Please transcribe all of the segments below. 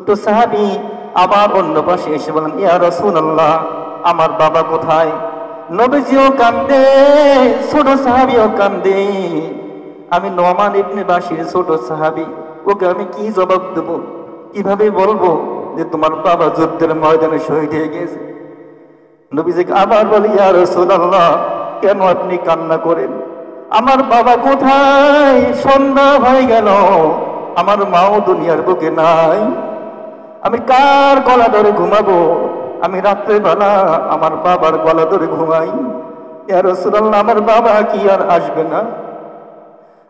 ছোট্ট সাহাবী আবার অন্য পাশে এসে বলেন, ইয়া রাসূলুল্লাহ, আমার বাবা কোথায়? নবীজিও কান্দে, ছোট সাহাবীও কান্দে। আমি নোমান ইবনে বাশির ছোট সাহাবী, ওকে আমি কি জবাব দেব? কিভাবে বলবো যে তোমার বাবা যুদ্ধের ময়দানে শহীদ হয়ে গেছে? নবীজিকে আবার বলি, ইয়া রাসূলুল্লাহ, কেন আপনি কান্না করেন? আমার বাবা কোথায়? সন্ধ্যা হয়ে গেল, আমার মাও দুনিয়ার বুকে নাই। আমি কার গলা ধরে ঘুমাবো? আমি রাত্রে বেলা আমার বাবার গলা ধরে ঘুমাই। ইয়া রাসূলুল্লাহ, আমার বাবা কি আর আসবে না?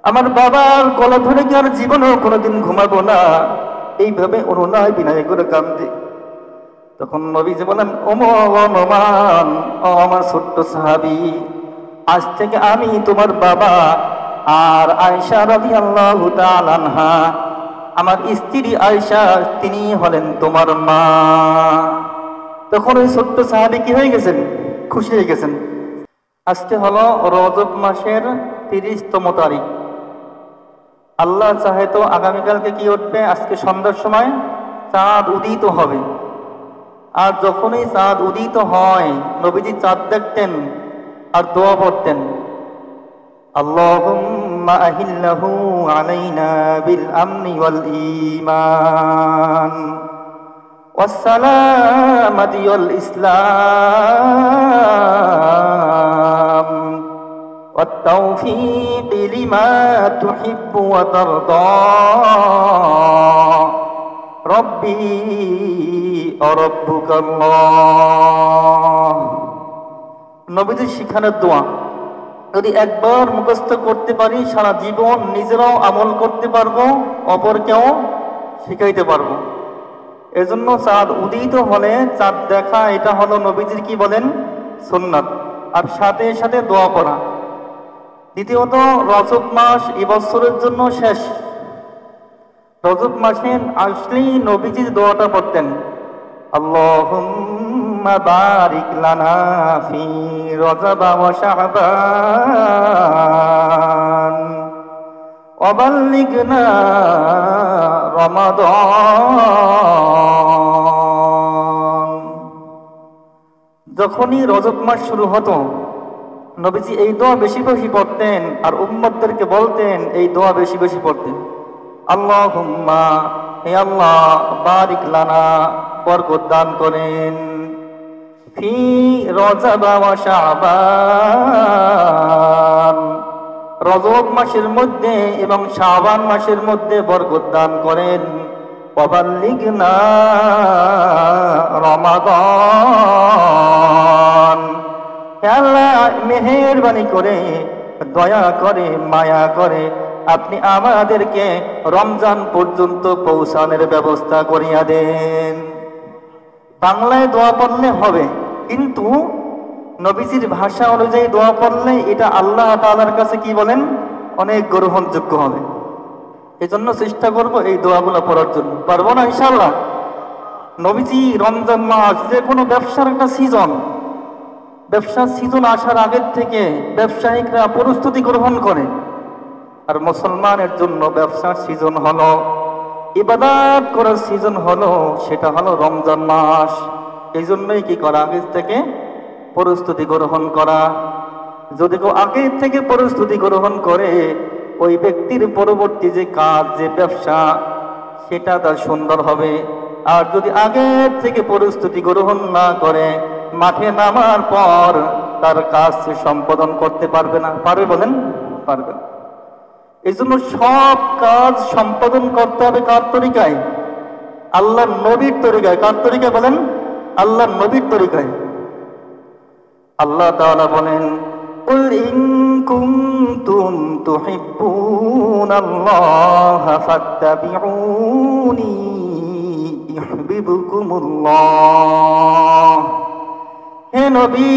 আমার বাবার গলা ধরে কি আর জীবনেও কোনোদিন ঘুমাবো না? এইভাবে অনুনয় বিনয় করে কান্দে। তখন নবীজি বলেন, নোমান, ও আমার ছোট্ট সাহাবী, আজ থেকে আমি তোমার বাবা, আর আয়েশা রাদিয়াল্লাহু তাআলা আনহা, আমার স্ত্রী আয়েশা, তিনি হলেন তোমার মা। তখন ওই ছোট্ট সাহাবী কি হয়ে গেছেন? খুশি হয়ে গেছেন। আজকে হলো রজব মাসের 30তম তারিখ। আল্লাহ চাহে তো আগামীকালকে কি উঠবে? আজকে সন্ধ্যার সময় চাঁদ উদিত হবে। আর যখনই চাঁদ উদিত হয়, নবীজি চাঁদ দেখতেন আর দোয়া পড়তেন, আল্লাহুম্মা আহিল্লাহু আলাইনা বিল আমনি ওয়াল ঈমান ওয়াস সালামাতি ওয়াল ইসলাম ওয়াত তাওফীক লিমা তুহিব্বু ওয়া তারদা রব্বি ওয়া রাব্বুকাল্লাহ। নবীজির শিখানোর দোয়া যদি একবার মুখস্থ করতে পারি, সারা জীবন নিজেরাও আমল করতে পারবো, অপরকেও শিখাইতে পারবো। এজন্য চাঁদ উদিত হলে চাঁদ দেখা, এটা হলো নবীজির কি বলেন? সুন্নাত। আর সাথে সাথে দোয়া করা। দ্বিতীয়ত, রজব মাস এবছরের জন্য শেষ। রজব মাসে আসলেই নবীজির দোয়াটা পড়তেন, আল্লাহুম্মা বারিক লানা ফি রজব ওয়া শাবান ওয়া বাল্লিগনা রমাদান। যখনই রজব মাস শুরু হতো, নবীজি এই দোয়া বেশি বেশি পড়তেন, আর উম্মতদেরকে বলতেন এই দোয়া বেশি বেশি পড়তেন, আল্লাহুম্মা, হে আল্লাহ, বারিক লানা, বরকত দান করেন, ফি রজব ওয়া শাবান, রজব মাসের মধ্যে এবং শাবান মাসের মধ্যে বরকত দান করেন, ওয়া বাল্লিগনা রমাদান। হে আল্লাহ, মেহেরবানি করে, দয়া করে, মায়া করে আপনি আমাদেরকে রমজান পর্যন্ত পৌঁছানোর ব্যবস্থা করিয়া দেন। বাংলায় দোয়া পড়লে হবে, কিন্তু নবীজির ভাষা অনুযায়ী দোয়া পড়লে এটা আল্লাহ তাআলার কাছে কি বলেন? অনেক গ্রহণযোগ্য হবে। এজন্য চেষ্টা করব এই দোয়াগুলো পড়ার জন্য। পারবো না ইনশাআল্লাহ? নবীজি রমজান মাস যে কোনো ব্যবসার একটা সিজন, ব্যবসার সিজন আসার আগের থেকে ব্যবসায়িকরা প্রস্তুতি গ্রহণ করে। আর মুসলমানের জন্য ব্যবসার সিজন হলো, ইবাদত করার সিজন হলো, সেটা হলো রমজান মাস। এই জন্যই কি করা? আগে থেকে প্রস্তুতি গ্রহণ করা। যদি কেউ আগে থেকে প্রস্তুতি গ্রহণ করে, ওই ব্যক্তির পরবর্তী যে কাজ, যে ব্যবসা, সেটা তার সুন্দর হবে। আর যদি আগে থেকে প্রস্তুতি গ্রহণ না করে, মাঠে নামার পর তার কাজ সম্পাদন করতে পারবে না। পারবে? বলেন, পারবে না। এই জন্য সব কাজ সম্পাদন করতে হবে কার তরিকায়? আল্লাহর নবীর তরিকায়। কার তরিকায় বলেন? আল্লাহর নবীর তরিকায়। আল্লাহ তাআলা বলেন, কুল ইন কুনতুম তুহিব্বুনাল্লাহা ফাত্তাবিউনি ইউহিব্বুকুমুল্লাহ। হে নবী,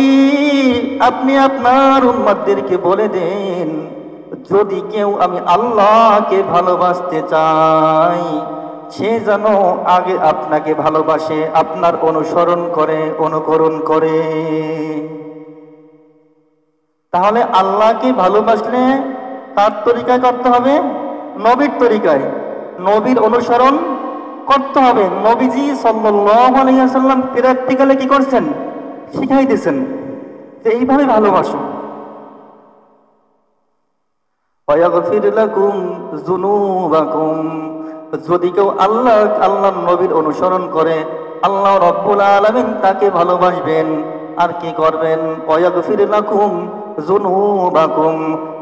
আপনি আপনার উম্মতদেরকে বলে দেন, যদি কেউ আমি আল্লাহকে ভালোবাসতে চাই, সে যেন আগে আপনাকে ভালোবাসে, আপনার অনুসরণ করে, অনুকরণ করে। তাহলে আল্লাহকে ভালোবাসলে তার তরিকায় করতে হবে, নবীর তরিকায়। নবীর অনুসরণ করতে হবে। নবীজি সাল্লাল্লাহু আলাইহি ওয়াসাল্লাম প্র্যাকটিক্যালি কি করছেন? শিখাই দিয়েছেন যে এইভাবে ভালোবাসো। ওয়াগফির লাকুম যুনুবাকুম, যদি কেউ আল্লাহর নবীর অনুসরণ করে আল্লাহ রাব্বুল আলামিন তাকে ভালোবাসবেন। আর কি করবেন? ওয়াগফির লাকুম যুনুবাকুম,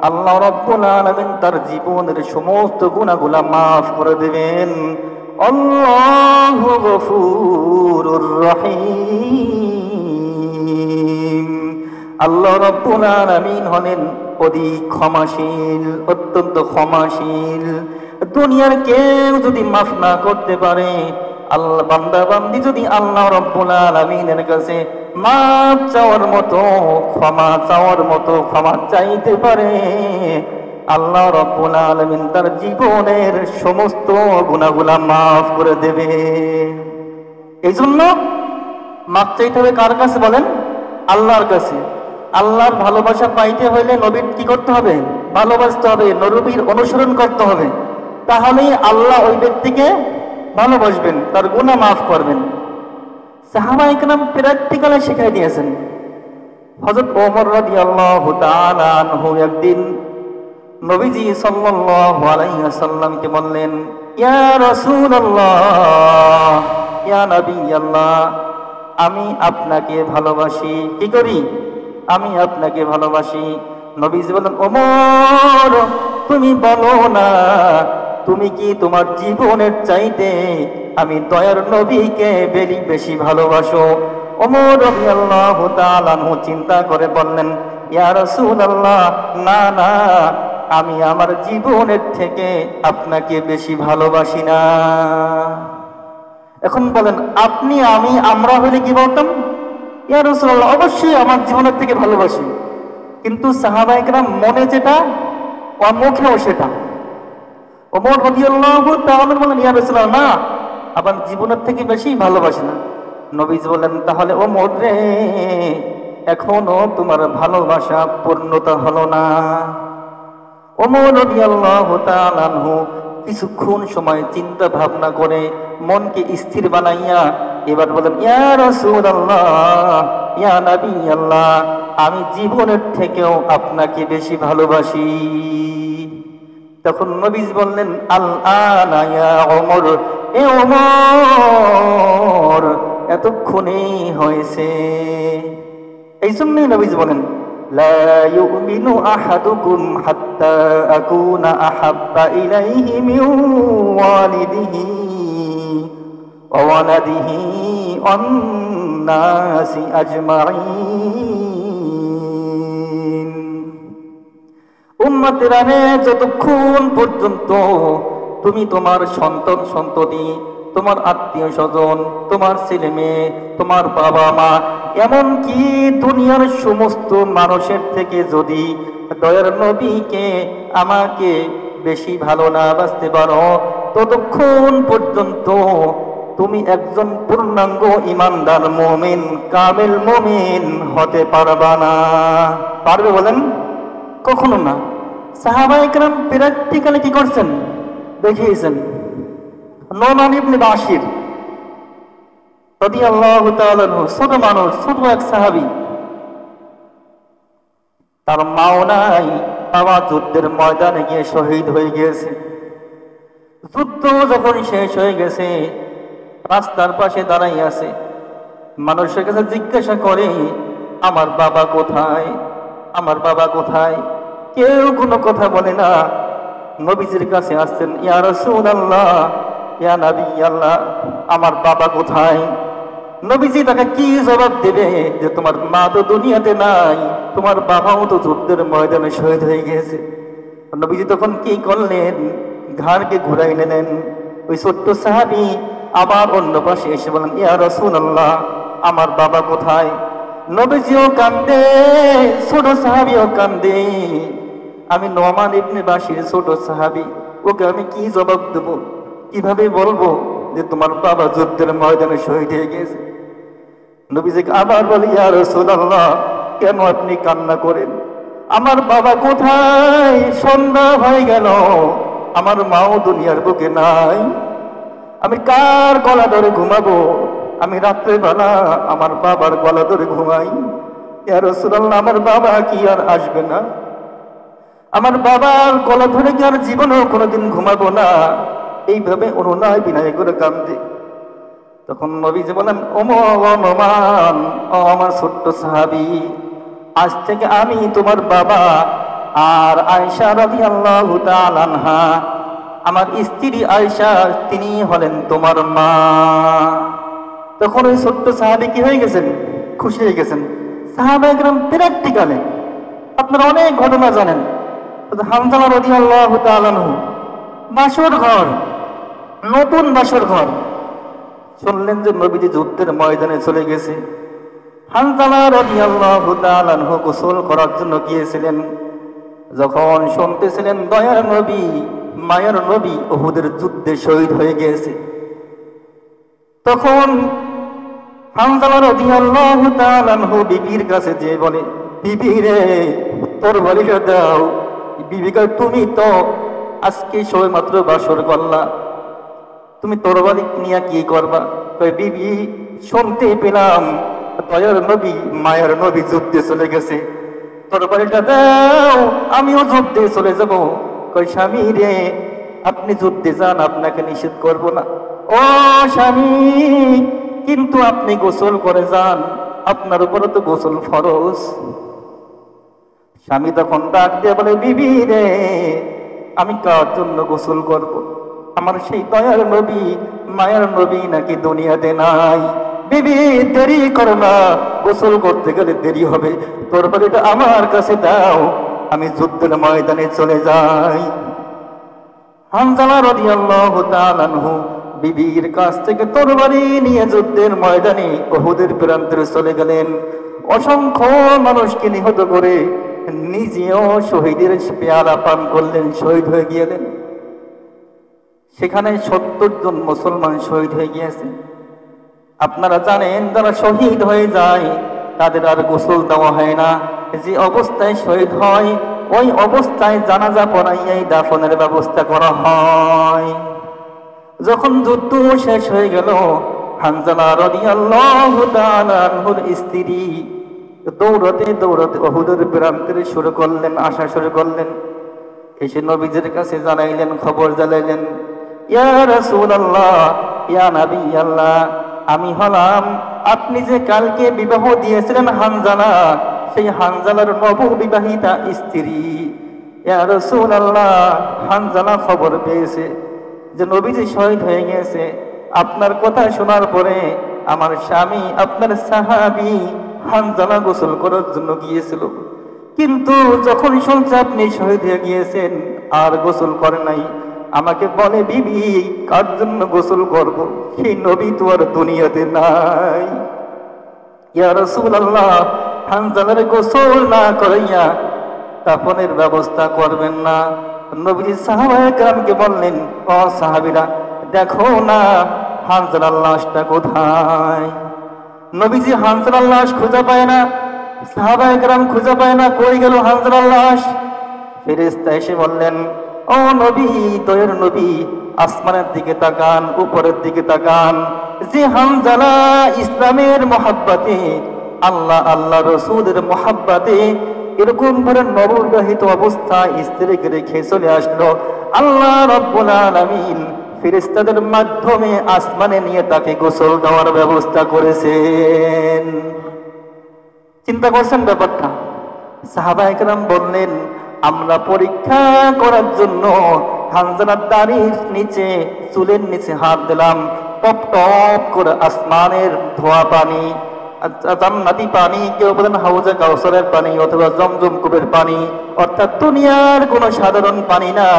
আল্লাহ রাব্বুল আলামিন তার জীবনের সমস্ত গুনাহগুলো maaf করে দিবেন। আল্লাহু গফুরুর রহিম, আল্লাহ রাব্বুল আলামিন হলেন অধিক ক্ষমাশীল, অত্যন্ত ক্ষমাশীল। দুনিয়ার কেউ যদি মাফ না করতে পারে, আল্লাহ বান্দা বান্দি যদি আল্লাহ রাব্বুল আলামিনের কাছে মাফ চাওয়ার মতো, ক্ষমা চাওয়ার মতো ক্ষমা চাইতে পারে, আল্লাহ রাব্বুল আলামিন তার জীবনের সমস্ত গুনাহগুলা মাফ করে দেবে। এই জন্য মাফ চাইতে হবে কার কাছে বলেন? আল্লাহর কাছে। আল্লাহর ভালোবাসা পাইতে হইলে নবীর কি করতে হবে? ভালোবাসতে হবে, নবীর অনুসরণ করতে হবে। তাহলেই আল্লাহ ওই ব্যক্তিকে ভালোবাসবেন, তার গুনাহ মাফ করবেন। সাহাবায়ে কেরাম প্র্যাকটিক্যালি শিখাই দিয়েছেন। হযরত ওমর রাদিয়াল্লাহু তাআলা আনহু একদিন নবীজি সাল্লাল্লাহু আলাইহি ওয়াসাল্লামকে বললেন, ইয়া রাসূলুল্লাহ, ইয়া নবী আল্লাহ, আমি আপনাকে ভালোবাসি। কি করি? আমি আপনাকে ভালোবাসি। নবীজি বললেন, ওমর তুমি বলো না, তুমি কি তোমার জীবনের চাইতে আমি দয়ার নবীকে বেশি ভালোবাসো? ওমর রাদিয়াল্লাহু তাআলা আনহু চিন্তা করে বললেন, ইয়া রাসূলুল্লাহ, না না, আমি আমার জীবনের থেকে আপনাকে বেশি ভালোবাসি না। এখন বলেন আপনি, আমি, আমরা হলে কি বলতাম? ইয়া রাসূলুল্লাহ, অবশ্যই আমার জীবনের থেকে ভালোবাসি। কিন্তু সাহাবায়ে কেরাম মনে যেটা, মুখেও সেটা। ওমর রাদিয়াল্লাহু তাআলা বলেন, ইয়া রাসূলুল্লাহ, না, আমার জীবনের থেকে বেশি ভালোবাসি না। নবীজি বলেন, তাহলে ওমর রে, এখনো তোমার ভালোবাসা পূর্ণতা হলো না। ওমর রাদিয়াল্লাহু তাআলা আনহু কিছুক্ষণ সময় চিন্তা ভাবনা করে মনকে স্থির বানাইয়া এবার বলেন, ইয়া রাসূলুল্লাহ, ইয়া নবী আল্লাহ, আমি জীবনের থেকেও আপনাকে বেশি ভালোবাসি। তখন নবীজি বললেন, আল আনা ইয়া ওমর, এ ওমর, এতক্ষণে হয়েছে। এই জন্যই নবীজি বলেন, লা ইউমিনু আহাদুকুম হাত্তা আকুনা আহাব্বা ইলাইহি মিন ওয়ালিদিহি ওয়া ওয়ালাদিহি ওয়ান নাসি আজমাইন। উম্মতেরা রে, যতক্ষণ পর্যন্ত তুমি তোমার সন্তান সন্ততি, তোমার আত্মীয় স্বজন, তোমার ছেলে মেয়ে, তোমার বাবা মা, এমনকি দুনিয়ার সমস্ত মানুষের থেকে যদি দয়ার নবীকে, আমাকে বেশি ভালো না বাসতে পারো, ততক্ষণ পর্যন্ত তুমি একজন পূর্ণাঙ্গ ঈমানদার মুমিন, কামিল মুমিন হতে পারবা না। পারবে বলেন? কখনো না। সাহাবায়ে কেরাম প্র্যাকটিক্যালি কি করছেন? দেখিয়েছেন। নোমান ইবনে বাশির রাদিয়াল্লাহু তাআলা আনহু, ছোট মানুষ, ছোট এক সাহাবী, তার মাও নাই, বাবা যুদ্ধের ময়দানে গিয়ে শহীদ হয়ে গিয়েছে। যুদ্ধ যখন শেষ হয়ে গেছে, রাস্তার পাশে দাঁড়াই আছে, মানুষের কাছে জিজ্ঞাসা করে, আমার বাবা কোথায়? আমার বাবা কোথায়? কেউ কোনো কথা বলে না। নবীজির কাছে আসছেন, ইয়া রাসূলুল্লাহ, ইয়া নবী আল্লাহ, আমার বাবা কোথায়? নবীজি তাকে কি জবাব দেবে যে তোমার মা তো দুনিয়াতে নাই, তোমার বাবাও তো যুদ্ধের ময়দানে শহীদ হয়ে গিয়েছে। নবীজি তখন কি করলেন? ঘাড়কে ঘুরাই নিলেন। ওই ছোট্ট সাহাবী আবার অন্য পাশে এসে বলেন, ইয়া রাসূলুল্লাহ, আমার বাবা কোথায়? নবীজিও কান্দে, ছোট সাহাবীও কান্দে। আমি নোমান ইবনে বাশির ছোট সাহাবী, ওকে আমি কি জবাব দেব? কিভাবে বলবো যে তোমার বাবা যুদ্ধের ময়দানে শহীদ হয়ে গেছে? নবীজিকে আবার বলি, ইয়া রাসূলুল্লাহ, কেন আপনি কান্না করেন? আমার বাবা কোথায়? সন্ধ্যা হয়ে গেল, আমার মাও দুনিয়ার বুকে নাই। আমি কার গলা ধরে ঘুমাবো? আমি রাত্রে বেলা আমার বাবার গলা ধরে ঘুমাই। ইয়া রাসূলুল্লাহ, আমার বাবা কি আর আসবে না? আমার বাবার গলা ধরে কি আর জীবনেও কোনোদিন ঘুমাবো না? এইভাবে অনুনয় বিনয় করে কান্দে। তখন নবীজি বলেন, ওমান, ও আমার ছোট্ট সাহাবী, আজ থেকে আমি তোমার বাবা, আর আয়েশা রাদিয়াল্লাহু তাআলা আনহা, আমার স্ত্রী আয়েশা, তিনি হলেন তোমার মা। তখন ওই ছোট্ট সাহাবী কি হয়ে গেছেন? খুশি হয়ে গেছেন। সাহাবায়ে কেরাম প্র্যাকটিক্যালে আপনারা অনেক ঘটনা জানেন। হানজালা রাদিয়াল্লাহু তাআলা আনহু, বাসর ঘর, নতুন বাসর ঘর, শুনলেন যে নবীজি যুদ্ধের ময়দানে চলে গেছে। হানজালা রাদিয়াল্লাহু তাআলা আনহু গোসল করার জন্য গিয়েছিলেন। যখন শুনতেছিলেন দয়ার নবী, মায়ের নবী উহুদের যুদ্ধে শহীদ হয়ে গেছে, তখন হানজালা রাদিয়াল্লাহু তাআলা আনহু বিবির কাছে যেয়ে বলে, বিবি রে, তোর বলিটা দাও। বিবি কয়, তুমি তো আজকে সবে মাত্র বাসর করলা, তুমি তরবারি নিয়ে কি করবা? কয়, বিবি, শুনতে পেলাম দয়ার নবী, মায়ের নবী যুদ্ধে চলে গেছে, তরবারিটা দাও, আমিও যুদ্ধে চলে যাব। কয়, স্বামী রে, আপনি যুদ্ধে যান, আপনাকে নিষেধ করব না। ও স্বামী, কিন্তু আপনি গোসল করে যান, আপনার উপরে তো গোসল ফরজ। স্বামী তখন ডাক দিয়ে বলে, বিবি রে, আমি কার জন্য গোসল করব? আমার সেই দয়ার নবী, মায়ের নবী নাকি দুনিয়াতে নাই। বিবি, দেরি করো না, গোসল করতে গেলে দেরি হবে, তরবারিটা আমার কাছে দাও, আমি যুদ্ধের ময়দানে চলে যাই। হানজালা রাদিয়াল্লাহু তাআলা আনহু বিবির কাছ থেকে তরবারি নিয়ে যুদ্ধের ময়দানে উহুদের প্রান্তে চলে গেলেন। অসংখ্য মানুষকে নিহত করে নিজেও শহীদের পেয়ালা পান করলেন, শহীদ হয়ে গেলেন। সেখানে ৭০ জন মুসলমান শহীদ হয়ে গিয়েছে। আপনারা জানেন, যারা শহীদ হয়ে যায় তাদের আর গোসল দেওয়া হয় না। যে অবস্থায় শহীদ হয় ওই অবস্থায় জানাজা পড়াইয়াই দাফনের ব্যবস্থা করা হয়। যখন যুদ্ধ শেষ হয়ে গেল, হানজালা রাদিয়াল্লাহু তাআলা আনহুর স্ত্রী দৌড়াতে দৌড়াতে উহুদের প্রান্তরে শুরু করলেন, আসা শুরু করলেন। এসে নবীজির কাছে জানাইলেন, খবর জানাইলেন, ইয়া রাসূলুল্লাহ, ইয়া নবী আল্লাহ, আমি হলাম আপনি যে কালকে বিবাহ দিয়েছিলেন হানজালা, সেই হানজালার নববিবাহিতা স্ত্রী। ইয়া রাসূলুল্লাহ, হানজালা খবর পেয়েছে যে নবীজি শহীদ হয়ে গেছে। আপনার কথা শোনার পরে আমার স্বামী, আপনার সাহাবী হানজালা গোসল করার জন্য গিয়েছিল, কিন্তু যখন শুনছে আপনি শহীদ হয়ে গিয়েছেন আর গোসল করে নাই, আমাকে বলে, বিবি, কার জন্য গোসল করব? সেই নবী তো আর দুনিয়াতে নাই। ইয়া রাসূলুল্লাহ, হানজালার গোসল না করাইয়া দাফনের ব্যবস্থা করবেন না? নবীজি সাহাবায়ে কেরামকে বললেন, ও সাহাবীরা, দেখো না হানজালার লাশটা কোথায়? নবীজি হানজালার লাশ খুঁজে পায় না, সাহাবায়ে কেরাম খুঁজে পায় না, কই গেল হানজালার লাশ? ফেরেশতা এসে বললেন, ও নবী, দয়ার নবী, আসমানের দিকে তাকান, উপরের দিকে তাকান। যে হানজালা ইসলামের মহাব্বতে, আল্লাহ আল্লাহ রসূলের মহাব্বতে এরকম করে নববিবাহিত অবস্থায় স্ত্রীকে রেখে চলে আসলো, আল্লাহ রাব্বুল আলামিন ফেরেশতাদের মাধ্যমে আসমানে নিয়ে তাকে গোসল দেওয়ার ব্যবস্থা করেছেন। চিন্তা করছেন ব্যাপারটা? সাহাবায়ে কেরাম বললেন, আমরা পরীক্ষা করার জন্য হানজালার দাড়ির নিচে, চুলের নিচে হাত দিলাম, টপ টপ করে আসমানের ধোয়া পানি, জান্নাতি পানি, কেউ বলেন হাউজে কাউসারের পানি অথবা জমজম কূপের পানি, অর্থাৎ দুনিয়ার কোনো সাধারণ পানি না,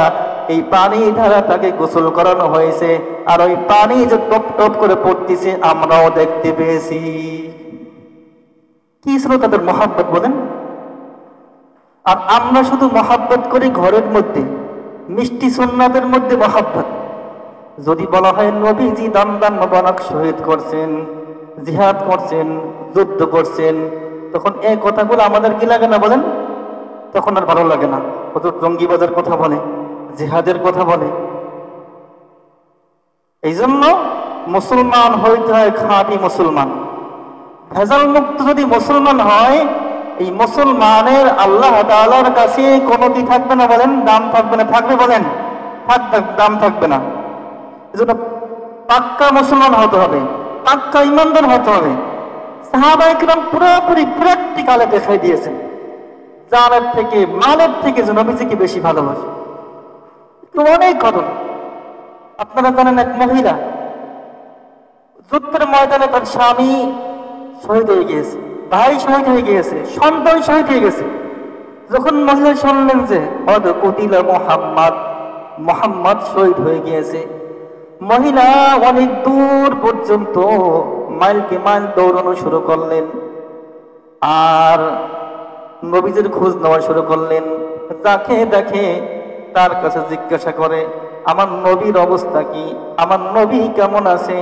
এই পানি দ্বারা তাকে গোসল করানো হয়েছে। আর ওই পানি যে টপ টপ করে পড়তেছে আমরাও দেখতে পেয়েছি। কি ছিল তাদের মহাব্বত বলেন? আর আমরা শুধু মহাব্বত করি ঘরের মধ্যে, মিষ্টি সুন্নাতের মধ্যে মহাব্বত। যদি বলা হয় নবীজি দান দান মোবারক শহীদ করছেন, জিহাদ করছেন, যুদ্ধ করছেন, তখন এই কথাগুলো আমাদের কি লাগে না বলেন? তখন আর ভালো লাগে না। কত জঙ্গিবাজের কথা বলে, জিহাদের কথা বলে। এই জন্য মুসলমান হইতে হয় খাঁটি মুসলমান। ভেজাল মুক্ত যদি মুসলমান হয়, এই মুসলমানের আল্লাহ তাআলার কাছে কোনো কি থাকবে না বলেন? দাম থাকবে না। থাকবে বলেন? থাকবে, দাম থাকবে না। এই জন্য পাক্কা মুসলমান হতে হবে, পাক্কা ইমানদার হতে হবে। সাহাবায়ে কিরাম পুরোপুরি প্র্যাকটিক্যালে দেখাই দিয়েছেন, জানের থেকে মালের থেকে যে নবীজিকে বেশি ভালোবাসে। অনেক ঘটনা আপনারা জানেন, এক মহিলা যুদ্ধের ময়দানে তার স্বামী শহীদ হয়ে গিয়েছে, ভাই শহীদ হয়ে গিয়েছে, সন্তান শহীদ হয়ে গেছে। যখন মহিলা শুনলেন যে কুতিলা মুহাম্মদ, মুহাম্মদ শহীদ হয়ে গিয়েছে, মহিলা অনেক দূর পর্যন্ত মাইলকে মাইল দৌড়ানো শুরু করলেন আর নবীজির খোঁজ নেওয়া শুরু করলেন। যাকে দেখে তার কাছে জিজ্ঞাসা করে, আমার নবীর অবস্থা কি? আমার নবী কেমন আছে?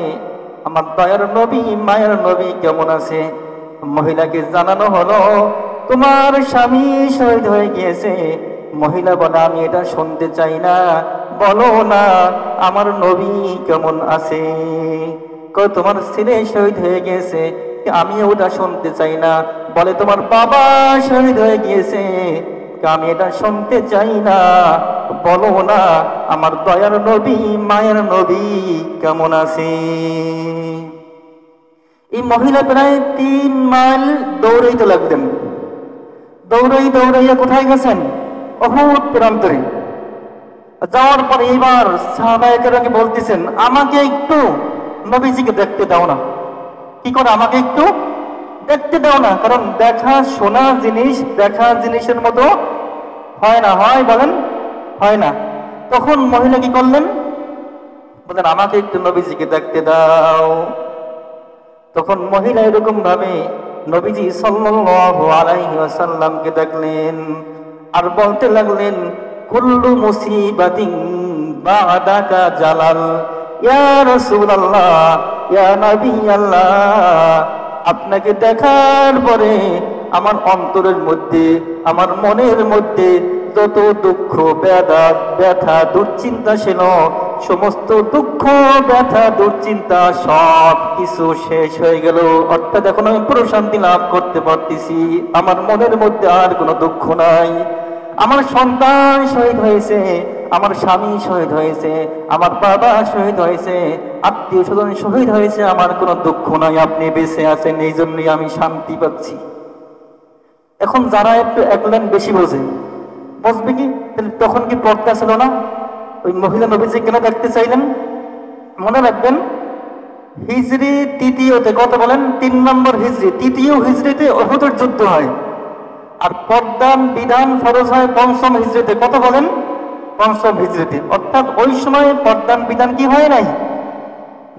আমার দয়ার নবী, মায়ের নবী কেমন আছে? মহিলাকে জানানো হলো, তোমার স্বামী শহীদ হয়ে গিয়েছে। মহিলা বলে, আমি এটা শুনতে চাই না, বলো না আমার নবী কেমন আছে। কই, তোমার ছেলে শহীদ হয়ে গিয়েছে, আমি ওটা শুনতে চাই না। বলে, তোমার বাবা শহীদ হয়ে গিয়েছে, আমি এটা শুনতে চাই না, বলো না আমার দয়ার নবী, মায়ের নবী কেমন আছে। এই মহিলা প্রায় 3 মাইল দৌড়াইতে লাগলেন। দৌড়াইয়া কোথায় গেছেন? উহুদ প্রান্তরে। যাওয়ার পরে এইবার সাহাবায়ে কেরামকে বলতেছেন, আমাকে একটু নবীজিকে দেখতে দাও না। কি করে? আমাকে একটু দেখতে দাও না। কারণ দেখা শোনা জিনিস দেখা জিনিসের মতো হয় না, হয় বলেন? হয় না। তখন মহিলা কি করলেন? বলেন, আমাকে একটু নবীজিকে দেখতে দাও। তখন মহিলা এরকম ভাবে নবীজি সাল্লাল্লাহু আলাইহি ওয়াসাল্লামকে দেখলেন আর বলতে লাগলেন, কুল্লু মুসিবাতিন বা'দাকা জালাল, ইয়া রাসূলুল্লাহ, ইয়া নবী আল্লাহ, আপনাকে দেখার পরে আমার অন্তরের মধ্যে, আমার মনের মধ্যে যত দুঃখ, ব্যথা, দুশ্চিন্তা ছিল, সমস্ত দুঃখ, ব্যথা, দুশ্চিন্তা সব কিছু শেষ হয়ে গেল। অর্থাৎ এখন আমি প্রশান্তি লাভ করতে পারতেছি, আমার মনের মধ্যে আর কোনো দুঃখ নাই। আমার সন্তান শহীদ হয়েছে, আমার স্বামী শহীদ হয়েছে, আমার বাবা শহীদ হয়েছে, আত্মীয় স্বজন শহীদ হয়েছে, আমার কোনো দুঃখ নাই, আপনি বেঁচে আছেন, এই জন্যই আমি শান্তি পাচ্ছি। এখন যারা একটু এক লাইন বেশি বোঝে, বুঝবে কি? তখন কি পর্দা ছিল না? ওই মহিলা নবীজি কেন দেখতে চাইলেন? মনে রাখবেন, হিজরি তৃতীয়তে, কত বলেন? 3 নম্বর হিজরি, তৃতীয় হিজরিতে উহুদের যুদ্ধ হয়। আর পর্দার বিধান ফরজ হয় 5ম হিজরিতে, কত বলেন? 5ম হিজরিতে। অর্থাৎ ওই সময় পর্দার বিধান কি হয় নাই?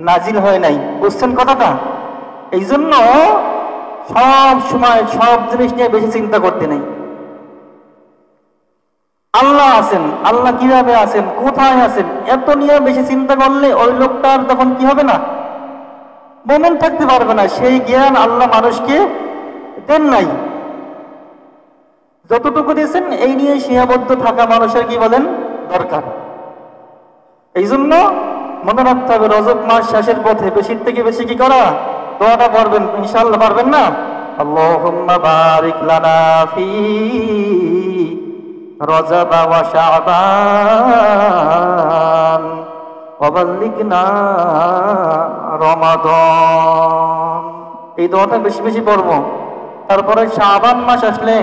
নাজিল হয় নাই। বুঝছেন কথাটা? এই জন্য সব সময় সব জিনিস নিয়ে বেশি চিন্তা করতে নেই। আল্লাহ আছেন, আল্লাহ কিভাবে আছেন, কোথায় আছেন, এত নিয়ে বেশি চিন্তা করলে ওই লোকটার তখন কি হবে না? মুমিন থাকতে পারবে না। সেই জ্ঞান আল্লাহ মানুষকে দেন নাই। যতটুকু দিয়েছেন এই নিয়ে সীমাবদ্ধ থাকা মানুষের কি বলেন দরকার। এই জন্য মনে রাখতে হবে, রজব মাস শেষের পথে বেশির থেকে বেশি কি করা? দোয়াটা পড়বেন, ইনশাআল্লাহ পারবেন না? আল্লাহুম্মা বারিক লানা ফি রজব ওয়া শাবান ওয়া বাল্লিগনা রমাদান। এই দোয়াটা বেশি বেশি পড়বো। তারপরে শাবান মাস আসলে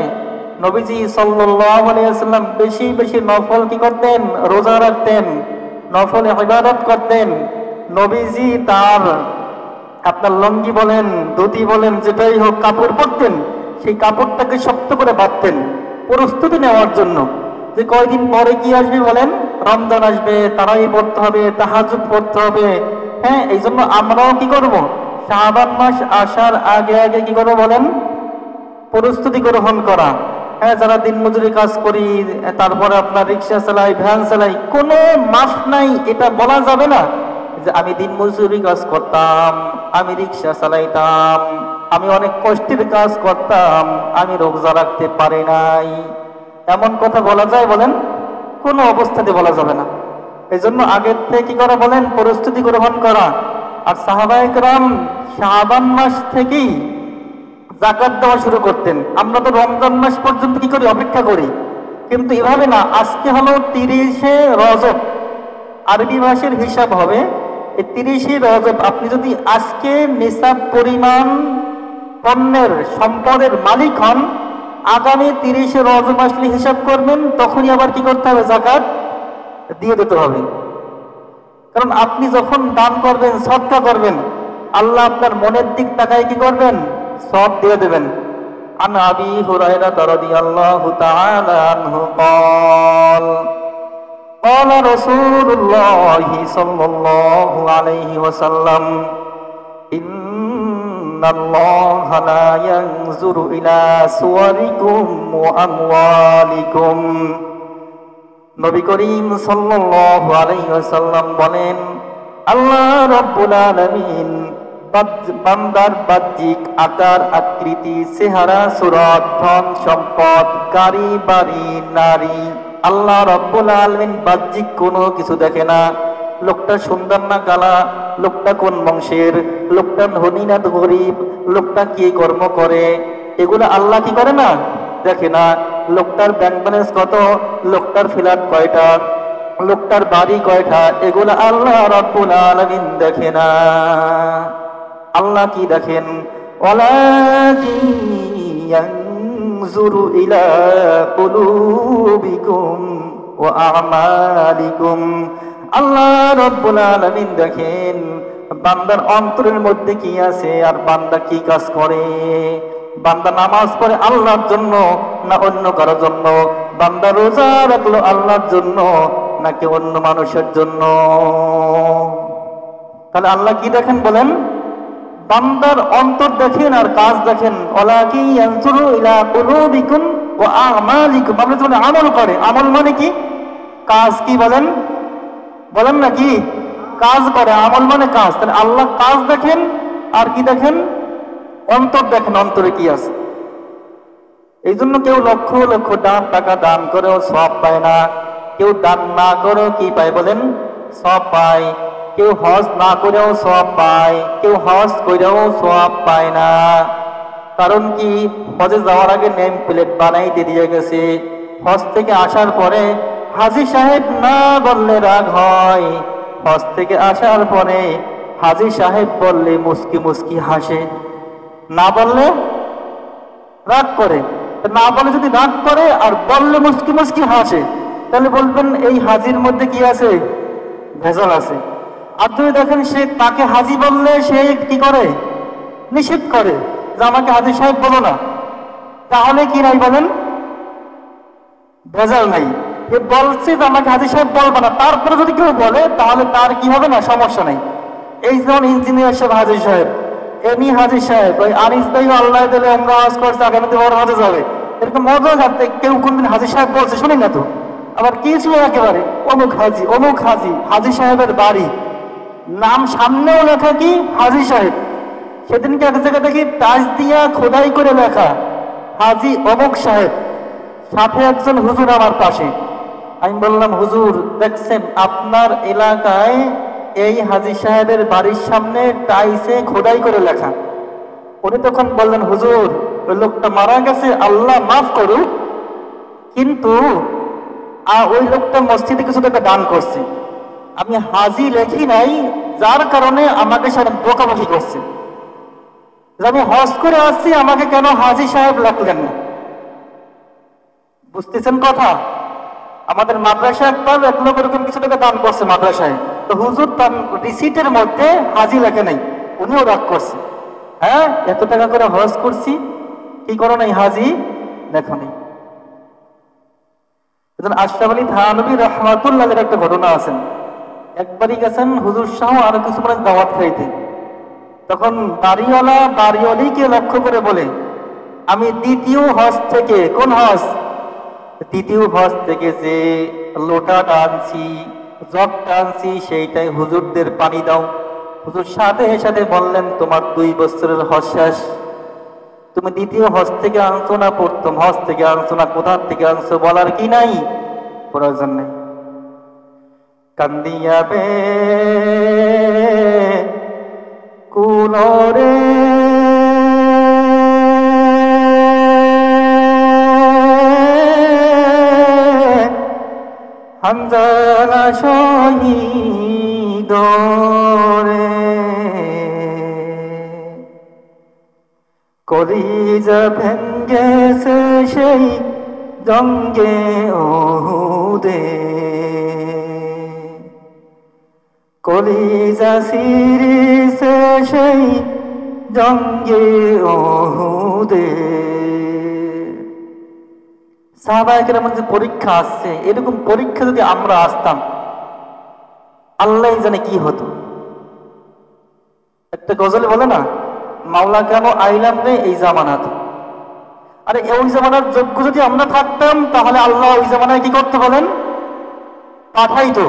নবীজি সাল্লাল্লাহু আলাইহি ওয়াসাল্লাম বেশি বেশি নফল কি করতেন? রোজা রাখতেন, নফল ইবাদত করতেন। নবীজি তার আপনার লঙ্গি বলেন, ধুতি বলেন, যেটাই হোক কাপড় পরতেন, সেই কাপড়টাকে শক্ত করে বাঁধতেন প্রস্তুতি নেওয়ার জন্য, যে কয়দিন পরে কি আসবে বলেন? রমজান আসবে, তারাই পড়তে হবে, তাহাজ্জুদ পড়তে হবে। হ্যাঁ, এই জন্য আমরাও কি করব? শাবান মাস আসার আগে আগে কি করবো বলেন? প্রস্তুতি গ্রহণ করা। হ্যাঁ, যারা দিন মজুরি কাজ করি, তারপরে আপনার রিক্সা চালাই, ভ্যান চালাই, কোনো মাস নাই এটা বলা যাবে না যে আমি দিন মজুরি কাজ করতাম, আমি রিক্সা চালাইতাম, আমি অনেক কষ্টের কাজ করতাম, আমি রোজা রাখতে পারি নাই। এমন কথা বলা যায় বলেন? কোনো অবস্থাতে বলা যাবে না। এই জন্য আগের থেকে কি করা বলেন, প্রস্তুতি গ্রহণ করা। আর সাহাবায়ে কেরাম শাবান মাস থেকেই যাকাত দেওয়া শুরু করতেন। আমরা তো রমজান মাস পর্যন্ত কি করি, অপেক্ষা করি। কিন্তু এভাবে না, আজকে হলো 30শে রজব, আরবি মাসের হিসাব হবে এই 30শে রজব। আপনি যদি আজকে নিসাব পরিমাণ পণ্যের সম্পদের মালিক হন, আগামী 30শে রজব আসলে হিসাব করবেন, তখনই আবার কি করতে হবে, যাকাত দিয়ে দিতে হবে। কারণ আপনি যখন দান করবেন, সদকা করবেন, আল্লাহ আপনার মনের দিক তাকায় কি করবেন, সব দিয়ে দেবেন। আন আবি হুরায়রা রাদিয়াল্লাহু তাআলা আনহু قال قال رسول الله صلى الله عليه وسلم إن الله لا ينظر إلى صوركم وأموالكم। নবী করিম সাল্লাল্লাহু আলাইহি ওয়াসাল্লাম বলেন, আল্লাহ রাব্বুল আলামিন বান্দার বাহ্যিক আকার আকৃতি, চেহারা, সুরত, ধন সম্পদ, গাড়ি বাড়ি, নারী, আল্লাহ রাব্বুল আলামিন বাহ্যিক কোনো কিছু দেখে না। লোকটা সুন্দর না কালা, লোকটা কোন বংশের, লোকটা ধনী না গরিব, লোকটা কি কর্ম করে, এগুলো আল্লাহ কি করে না, দেখে না। লোকটার ব্যাংক ব্যালেন্স কত, লোকটার ফ্ল্যাট কয়টা, লোকটার বাড়ি কয়টা, এগুলো আল্লাহ রাব্বুল আলামিন দেখে না। আল্লাহ কি দেখেন, ওয়ালাকিন ইয়ানজুরু ইলা কুলুবিকুম ওয়া আমালিকুম। আল্লাহ রাব্বুল আলামিন দেখেন বান্দার অন্তরের মধ্যে কি আছে আর বান্দা কি কাজ করে। বান্দা নামাজ পড়ে আল্লাহর জন্য না অন্য কারোর জন্য, বান্দা রোজা রাখলো আল্লাহর জন্য নাকি অন্য মানুষের জন্য। তাহলে আল্লাহ কি দেখেন বলেন, বান্দার অন্তর দেখেন আর কাজ দেখেন। ওয়ালাকিন ইয়ানজুরু ইলা কুলুবিকুম ওয়া আমালিকুম। আমরা যখন আমল করে, আমল মানে কি, কাজ, কি বলেন, বলেন না কি, কাজ করে, আমল মানে কাজ। তাহলে আল্লাহ কাজ দেখেন আর কি দেখেন, অন্তর দেখেন, অন্তরে কি আছে। এই জন্য কেউ লক্ষ লক্ষ টাকা দান করেও সব পায় না, কেউ দান না করেও কি পায় বলেন, সব পায়। কেউ হজ না করেও সব পায়, কেউ হজ করেও সব পায় না। কারণ কি, হজে যাওয়ার আগে নেম প্লেট বানাইতে দিয়ে গেছে, হজ থেকে আসার পরে হাজী সাহেব না বললে রাগ হয়, হজ থেকে আসার পরে হাজী সাহেব বললে মুস্কি মুস্কি হাসে, না বললে রাগ করে। না বলে যদি রাগ করে আর বললে মুস্কি মুস্কি হাসে, তাহলে বলবেন এই হাজির মধ্যে কি আছে, ভেজাল আছে। আর যদি দেখেন সে তাকে হাজি বললে সে কি করে, নিষেধ করে যে আমাকে হাজী সাহেব বলো না, তাহলে কি নাই বলেন, ভেজাল নাই। এ বলছে যে আমাকে হাজী সাহেব বলবে না, তারপরে যদি কেউ বলে তাহলে তার কি হবে না, সমস্যা নাই। এই যেমন ইঞ্জিনিয়ার সাহেব হাজী সাহেব, এমনি হাজী সাহেব, ওই আনিস ভাই আল্লাহ দিলে আমরা হজ করছে, আগামীতে বড় হজে যাবে, এরকম মজা থাকতে কেউ কোনদিন হাজী সাহেব বলছে শুনি না তো। আবার কি ছিল একেবারে অমুক হাজি, অমুক হাজি, হাজী সাহেবের বাড়ি, নাম সামনেও লেখা কি হাজী সাহেব। সেদিনকে এক জায়গায় দেখি টাচ দিয়া খোদাই করে লেখা হাজী অমুক সাহেব, সাথে একজন হুজুর আমার পাশে। আমি বললাম, হুজুর দেখছেন আপনার এলাকায় এই হাজী সাহেবের বাড়ির সামনে টাইসে খোদাই করে লেখা। উনি তখন বললেন, হুজুর ওই লোকটা মারা গেছে, আল্লাহ মাফ করুক, কিন্তু ওই লোকটা মসজিদে কিছু টাকা দান করছে, আমি হাজি লেখি নাই, যার কারণে আমাকে সারা বোকাবাকি করছে, যে আমি হজ করে আসছি আমাকে কেন হাজী সাহেব লেখলেন না। বুঝতেছেন কথা? আমাদের মাদ্রাসা একবার এক লোক এরকম কিছু টাকা দান করছে মাদ্রাসায়, তো হুজুর তার রিসিটের মধ্যে হাজি লেখে নাই, উনিও রাগ করছে, হ্যাঁ এত টাকা করে হজ করছি, কি করো নাই, হাজি লেখো নেই। আশরাফ আলী থানভী রহমাতুল্লাহের একটা ঘটনা আছে। একবারই গেছেন হুজুর সহ আরো কিছু মানুষ দাওয়াত খাইতে, তখন বাড়িওয়ালিকে লক্ষ্য করে বলে, আমি দ্বিতীয় হজ থেকে, কোন হজ, দ্বিতীয় হজ থেকে যে লোটাটা আনছি, জগটা আনছি, সেইটাই হুজুরদের পানি দাও। হুজুর সাথে সাথে বললেন, তোমার 2 বছরের হজ শেষ, তুমি দ্বিতীয় হজ থেকে আনছো না, প্রথম হজ থেকে আনছো না, কোথা থেকে আনছো বলার কি নাই, প্রয়োজন নেই। কান্দিয়াবে কুলরে হামজালা শহীদ রে কলিজা ভেঙ্গেছে সেই জঙ্গে ওহুদে কলিজা সিরিছে সেই জঙ্গে ওহুদে সাহাবায়ে কেরামের যে পরীক্ষা আসছে, এরকম পরীক্ষা যদি আমরা আসতাম আল্লাহ জানে কি হতো। একটা গজল বলে না, মাওলা কেন আইলাম রে এই জামানাতে। আরে ওই জামানার যোগ্য যদি আমরা থাকতাম তাহলে আল্লাহ ওই জামানায় কি করতে বলেন, পাঠাইতো।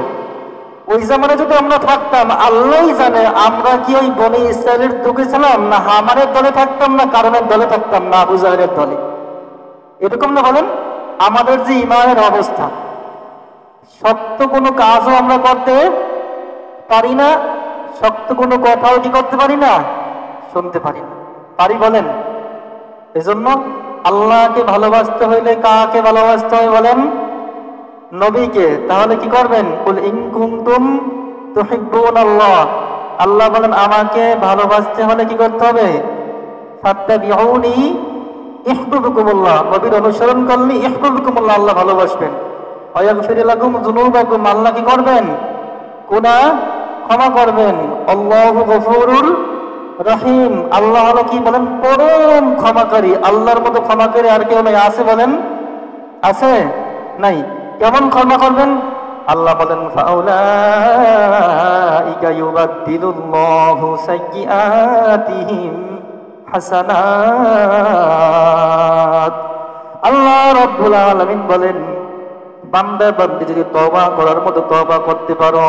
ওই জামানায় যদি আমরা থাকতাম আল্লাহ জানে আমরা কি ওই বনি ইসরায়েলের দলে ছিলাম, না হামারের দলে থাকতাম, না কারণের দলে থাকতাম, না আবু জাহেলের দলে। এরকম না বলেন? আমাদের যে ইমানের অবস্থা, শক্ত কোনো কাজও আমরা করতে পারি না, শক্ত কোনো কথাও কি করতে পারি না, শুনতে পারি না। পারি বলেন? এজন্য আল্লাহকে ভালোবাসতে হইলে কাকে ভালোবাসতে হয় বলেন? নবীকে। তাহলে কি করবেন? কুল ইন কুনতুম তুহিব্বুনাল্লাহ, আল্লাহ বলেন আমাকে ভালোবাসতে হলে কি করতে হবে? ফাত্তাবিউনি ইহবিবকুমুল্লাহ, নবীর অনুসরণ করলে ইহবিবকুমুল্লাহ, আল্লাহ ভালোবাসবেন। ওয়া ইয়াগফির লাকুম যুনুবাকুম, আল্লাহ কি করবেন? গুনাহ ক্ষমা করবেন। আল্লাহু গফুরুর রহিম, আল্লাহ হলো কি বলেন? পরম ক্ষমাকারী। আল্লাহর মতো ক্ষমাকারী আর কেউ নাই, আছে বলেন? আছে? নাই। কেমন ক্ষমা করবেন? আল্লাহ বলেন ফাউলাইকা ইউবাদদিলুল্লাহু সাইয়্যাতিহিম হাসানাত। আল্লাহ রাব্বুল আলামিন বলেন বান্দা বান্দি যদি তওবা করার মতো তওবা করতে পারো,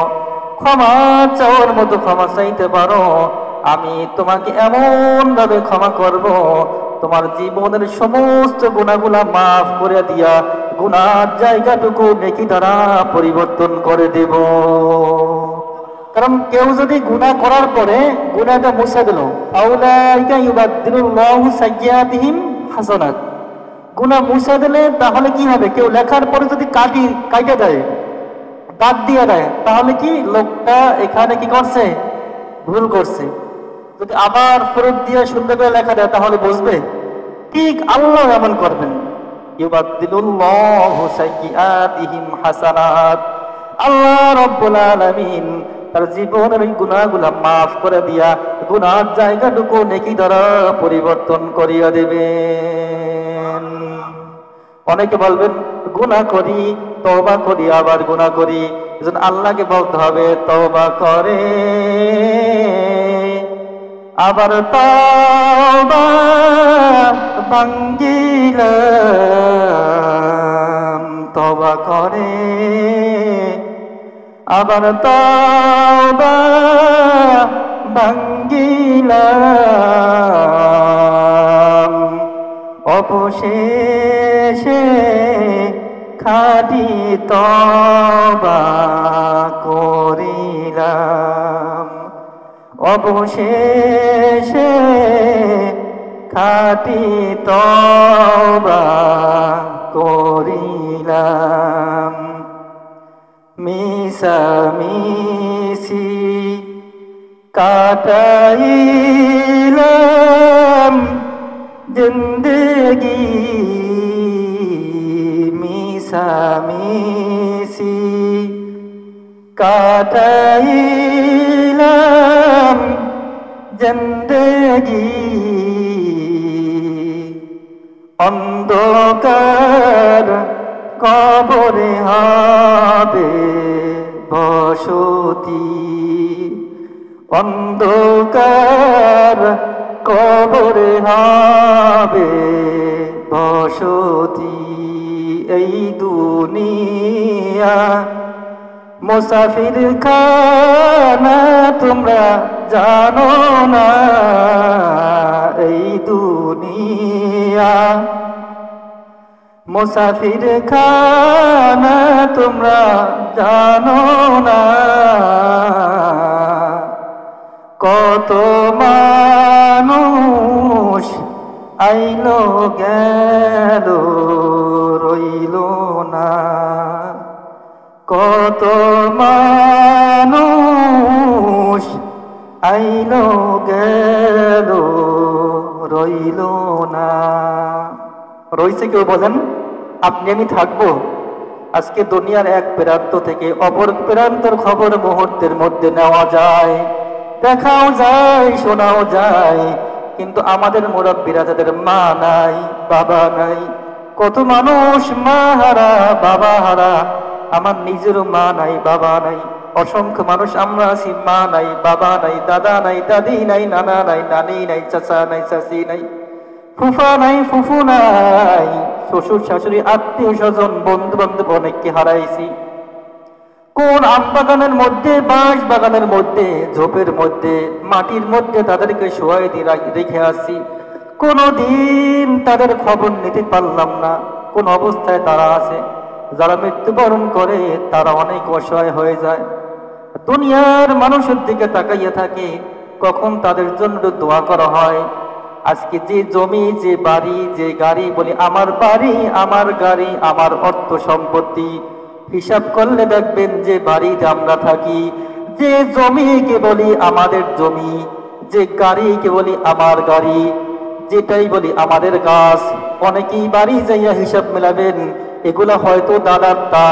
ক্ষমা চাওয়ার মতো ক্ষমা চাইতে পারো, আমি তোমাকে এমন ভাবে ক্ষমা করব, তোমার জীবনের সমস্ত গুনাহগুলা মাফ করে দিয়া গুনার জায়গাটুকু নেকি দ্বারা পরিবর্তন করে দেব। কারণ কেউ যদি গুনাহ করার পরে গুনাহটা মুছে দিল, আউলাইকা ইউবাদদিলুল্লাহু সাইয়্যাতিহিম হাসানাত, গুনাহ মুছে দিলে তাহলে কি হবে? কেউ লেখার পরে যদি কাইটা দেয়, দাগ দিয়ে দেয়, তাহলে কি লোকটা এখানে কি করছে? ভুল করছে। যদি আবার ফেরত দিয়ে সুন্দর করে লেখা দেয় তাহলে বুঝবে। ঠিক আল্লাহ এমন করবেন, ইউবাদদিলুল্লাহু সাইয়্যাতিহিম হাসানাত। আল্লাহ রাব্বুল আলামিন তার জীবনের ওই গুনাহগুলা মাফ করে দিয়া গুনার জায়গাটুকু নেকি দ্বারা পরিবর্তন করিয়া দেবেন। অনেকে বলবেন গুনাহ করি, তওবা করি, আবার গুনাহ করি। এজন্য আল্লাহকে বলতে হবে তওবা করে আবার তওবা ভাঙ্গিলাম, তওবা করে আবার তওবা ভাঙ্গিলাম, অবশেষে খাঁটি তওবা করিলাম, অবশেষে খাঁটি তওবা করিলাম। মিশামিশি কাটাইলাম জিন্দেগি, মিশামিশি কাটাইলাম জিন্দেগি, অন্ধকার কবরে হবে বসতি, অন্ধকার কবরে হবে বসতি। এই দুনিয়া মুসাফির খানা তোমরা জানো না, এই দুনিয়া মুসাফির খানা তোমরা জানো না, কত মানুষ আইলো গেল রইল না, কত মানুষ আইলো গেল রইল না। রইছে কেউ বলেন? আপনি আমি থাকবো? আজকে দুনিয়ার এক প্রান্ত থেকে অপর প্রান্তের খবর মুহূর্তের মধ্যে নেওয়া যায়, দেখাও যায়, শোনাও যায়, কিন্তু আমাদের মুরব্বীরা যাদের মা নাই, বাবা নাই, কত মানুষ মা হারা, বাবা হারা। আমার নিজেরও মা নাই, বাবা নাই। অসংখ্য মানুষ আমরা আছি, মা নাই, বাবা নাই, দাদা নাই, দাদি নাই, নানা নাই, নানি নাই, চাচা নাই, চাচি নাই, ফুফা নাই, ফুফু নাই, শ্বশুর শাশুড়ি, আত্মীয় স্বজন, বন্ধু বান্ধব অনেককে হারাইছি। কোন আম বাগানের মধ্যে, বাঁশ বাগানের মধ্যে, ঝোপের মধ্যে, মাটির মধ্যে তাদেরকে শোয়াই দিয়ে রেখে আসছি, কোনদিন তাদের খবর নিতে পারলাম না কোন অবস্থায় তারা আছে। যারা মৃত্যুবরণ করে তারা অনেক অসহায় হয়ে যায়, দুনিয়ার মানুষের দিকে তাকাইয়া থাকে, কখন তাদের জন্য দোয়া করা হয়। আজকে যে জমি, যে বাড়ি, যে গাড়ি, বলি আমার বাড়ি, আমার গাড়ি, আমার অর্থ সম্পত্তি, হিসাব করলে দেখবেন যে বাড়িতে আমরা থাকি, যে জমিকে বলি আমাদের জমি, যে গাড়িকে বলি আমার গাড়ি, যেটাই বলি আমাদের গাছ। অনেকেই বাড়ি যাইয়া হিসাব মেলাবেন, এগুলা হয়তো দাদারটা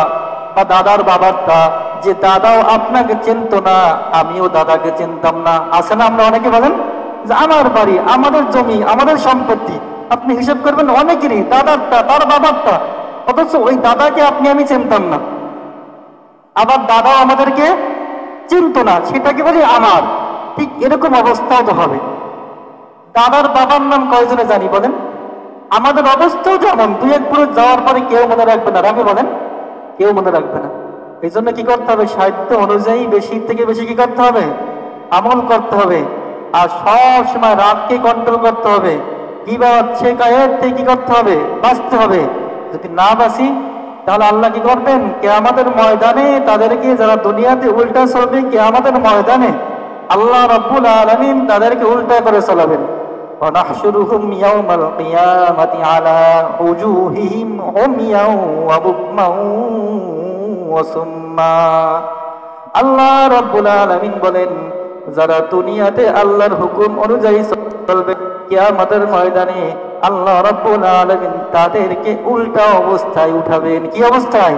বা দাদার বাবারটা, যে দাদাও আপনাকে চিনত না, আমিও দাদাকে চিনতাম না। আছে না? আমরা অনেকে বলেন যে আমার বাড়ি, আমাদের জমি, আমাদের সম্পত্তি। আপনি হিসাব করবেন অনেকেরই দাদারটা, তার বাবারটা, অথচ ওই দাদাকে আপনি আমি চিনতাম না, আবার দাদাও আমাদেরকে চিনত না, সেটাকে বলি আমার। ঠিক এরকম অবস্থাও তো হবে। দাদার বাবার নাম কয়জনে জানি বলেন? আমাদের অবস্থাও যেমন, দুই এক পুরুষ যাওয়ার পরে কেউ মনে রাখবে না, রাখবে বলেন? কেউ মনে রাখবে না। এই জন্য কি করতে হবে? সাহিত্য অনুযায়ী বেশি থেকে বেশি কি করতে হবে? আমল করতে হবে। আর সব সময় রাগকে কন্ট্রোল করতে হবে। গীবত, শিকায়েত থেকে কি করতে হবে? বাঁচতে হবে। যদি না বাঁচি তাহলে আল্লাহ কি করবেন? কিয়ামতের ময়দানে তাদেরকে, যারা দুনিয়াতে উল্টা চলবে, কিয়ামতের ময়দানে আল্লাহ রাব্বুল আলামিন তাদেরকে উল্টা করে চালাবেন। ونحشرهم يوم القيامة على وجوههم عميا وبكما وصما। আল্লাহ রাব্বুল আলামিন বলেন, যারা দুনিয়াতে আল্লাহর হুকুম অনুযায়ী চলবে, কিয়ামতের ময়দানে আল্লাহ রাব্বুল আলামিন তাদেরকে উল্টা অবস্থায় উঠাবেন। কি অবস্থায়?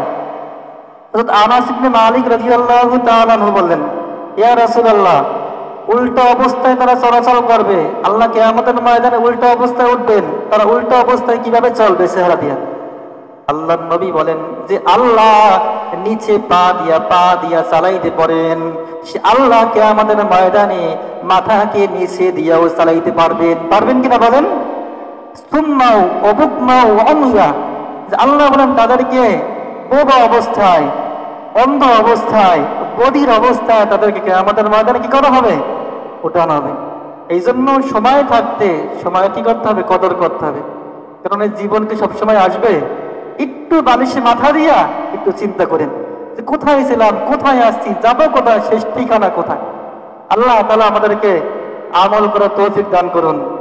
হযরত আনাস ইবনে মালিক রাদিয়াল্লাহু তাআলা আনহু বললেন, ইয়া রাসূলুল্লাহ, উল্টা অবস্থায় তারা চলাচল করবে, আল্লাহ কিয়ামতের ময়দানে উল্টা অবস্থায় উঠবেন, তারা উল্টা অবস্থায় কিভাবে চলবে চেহারা দিয়া? আল্লাহর নবী বলেন যে আল্লাহ নিচে পা দিয়া চালাইতে পারেন, সে আল্লাহ কিয়ামতের ময়দানে মাথাকে নিচে দিয়াও চালাইতে পারবেন। পারবেন কিনা বলেন? সুম্মাও অবুকমাও অমিয়া, যে আল্লাহ বলেন তাদেরকে বোবা অবস্থায়, অন্ধ অবস্থায়, বধির অবস্থায় তাদেরকে কিয়ামতের ময়দানে কি করা হবে? উঠানো হবে। এই জন্য সময় থাকতে সময় কি করতে হবে? কদর করতে হবে। কারণ এই জীবনকে সবসময় আসবে। একটু বালিশে মাথা দিয়া একটু চিন্তা করেন যে কোথায় ছিলাম, কোথায় আসছি, যাবো কোথায়, শেষ ঠিকানা কোথায়। আল্লাহ তাআলা আমাদেরকে আমল করার তৌফিক দান করুন।